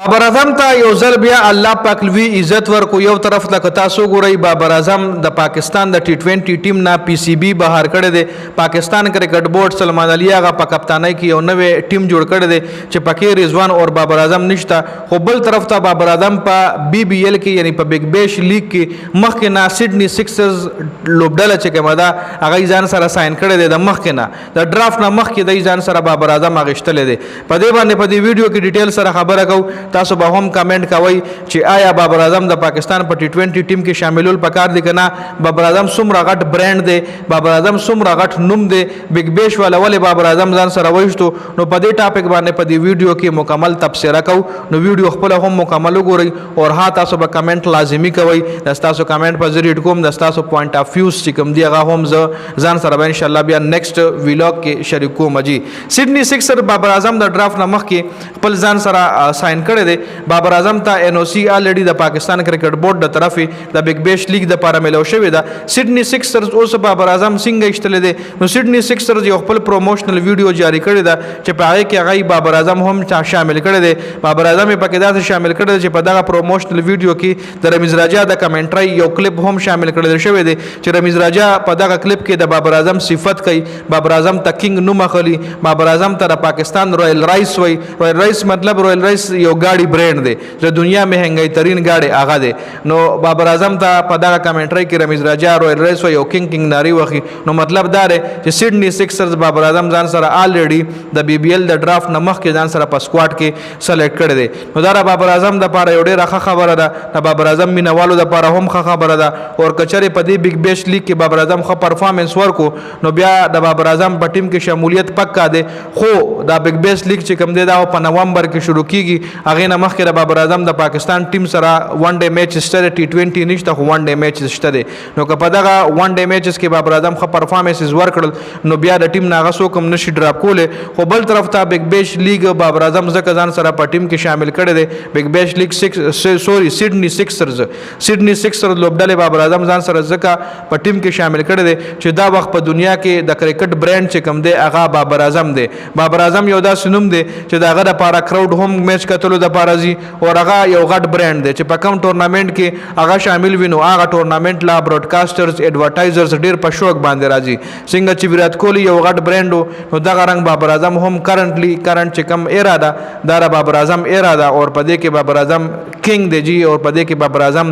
بابر اعظم ته یو ځل بیا الله پاک لوی عزت ورکو. یو طرف ته تاسو ګورئ بابر اعظم د پاکستان د ټي 20 ټیم نه پی سی بی بهر کړی دی. پاکستان کرکټ بورډ سلمان علي هغه په کپتانۍ کې یو نوې ټیم جوړ کړی دی چې پکې رضوان او بابر اعظم نشته. خو بل طرف ته بابر اعظم په بی بی ایل کې یعنی په بگ بیش لیگ کې مخکې نه سیډني سکسرز لوبډله چې کومه ده هغه ځان سره ساين کړی دی. د مخکې نه د ډرافټ نه مخکې د ځان سره بابر اعظم اغشتلې دی. په دې باندې په دې ویډیو کې ډیټیل سره خبره کوو. تاسو به هم کمنټ کوئ چې آیا بابر اعظم د پاکستان په ټي 20 ټیم کې شاملول پکار دي کنه. بابر اعظم څومره غټ برانډ دی، بابر اعظم څومره غټ نوم دی. بگ بیش والا ولې بابر اعظم ځان سره وایشتو. نو په دې ټاپک باندې په دې ویډیو کې مکمل تبصره کوو. نو ویډیو خپل هم مکمل وګورئ او ها تاسو به کمنټ لازمی کوئ. د تاسو کمنټ په ذریعہ کوم د تاسو پوینټ اف ویوز چې کوم دی هغه هم ځان سره به ان شاء الله بیا نیکسټ ویلاګ کې شریک کوم. جی سیډني سکسر بابر اعظم د ډرافټ نه مخکې خپل ځان سره ساين کړی دی. بابر اعظم ته ان او سی الریډي د پاکستان کرکټ بورډ د طرفه د بگ بیش لیگ د لپاره ملو شوې ده. سیډني سکسرز اوس بابر اعظم څنګه اشتل دي. نو سیډني سکسرز یو خپل پروموشنل ویډیو جاری کړی ده چې په هغه کې هغه بابر اعظم هم شامل کړی دی. بابر اعظم په کې داسې شامل کړی دی چې په دغه پروموشنل ویډیو کې د رمیز راجا د کمنټري یو کلیپ هم شامل کړی شوی دی چې رمیز راجا په دغه کلیپ کې د بابر اعظم صفت کوي. بابر اعظم ته کینګ نوم اخلي. بابر اعظم ته پاکستان رائل رائس وای. رائل رائس مطلب رائل رائس یو گاڑی برانډ دی چې دنیا مهنګي ترين گاڑی هغه دی. نو بابر اعظم ته په دغه کمنټري کې رمیز راجا رائل رائس وای او کینګ ناری وخی. نو مطلب دا دی چې سیډني سکسرز بابر اعظم ځان سره الریډي د بی بی ایل د ډرافټ نه مخکې ځان سره په سکواډ کې سلیکټ کړی دی. نو دا بابر اعظم د لپاره یو ډیره ښه خبره ده. د بابر اعظم مینوالو د لپاره هم ښه خبره ده. او کچره په دې بگ بیش لیگ کې بابر اعظم ښه پرفارمنس ورکو نو بیا د بابر اعظم په ټیم کې شمولیت پکا دی. خو دا بگ بیش لیگ چې کوم دی دا په نومبر کې شروع کیږي. هغه نه مخکې د بابر اعظم د پاکستان ټیم سره ون ډے میچ شته. ټي 20 نشته خو ون ډے میچ شته. نو که په دغه ون ډے میچز کې بابر اعظم ښه پرفارمنس ورکړل نو بیا د ټیم نه غسو کوم نشي ډراپ کوله. خو بل طرف ته بگ بیش لیگ بابر اعظم ځکه ځان سره په ټیم کې شامل کړي دي. بگ بیش لیگ سیډني سکسرز لوبډلې بابر اعظم ځان سره ځکه په ټیم کې شامل کړي دي چې دا وخت په دنیا کې د کرکټ برانډ چې کوم دی هغه بابر اعظم دی. بابر اعظم یو داسې نوم دی چې داغه د لپاره کراود هم میچ کتلو د لپاره زی او هغه یو غټ برانډ دی چې په کوم ټورنامنت کې هغه شامل وینو هغه ټورنامنت لا براډکاسټرز ایڈورټایزرز ډیر په شوق باندې راځي. څنګه چې ویرات کوهلی یو غټ برانډ نو دغه رنګ بابر اعظم هم کرنٹ چې کوم ایرا ده دا بابر اعظم ایرا ده او په دې کې بابر اعظم کینګ دی جی او په دې کې بابر اعظم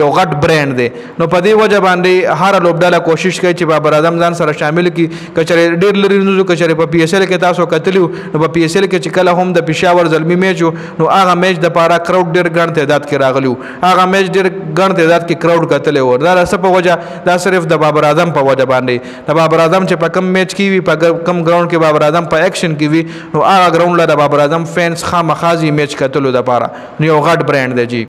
یو غټ برانډ دی. نو په دې وجه باندې هر لوبډاله کوشش کوي چې بابر اعظم ځان سره شامل کی. کچره ډیر لري نو کچره په پی ایس ایل کې تاسو کتلیو نو په پی ایس ایل کې چې کله هم د پېښور زلمی میچ نو هغه میچ د پاره کراود ډیر ګڼ تعداد کې راغلیو. هغه میچ ډیر ګڼ تعداد کې کراود کتلې و. دا څه په وجه دا صرف د بابر اعظم په وجه باندې. د بابر اعظم چې په کم میچ کې وي په کم ګراوند کې بابر اعظم په اکشن کې وي نو هغه ګراوند له بابر اعظم فینس خامخازي میچ کتلو د پاره نو یو غټ برانډ دی جی.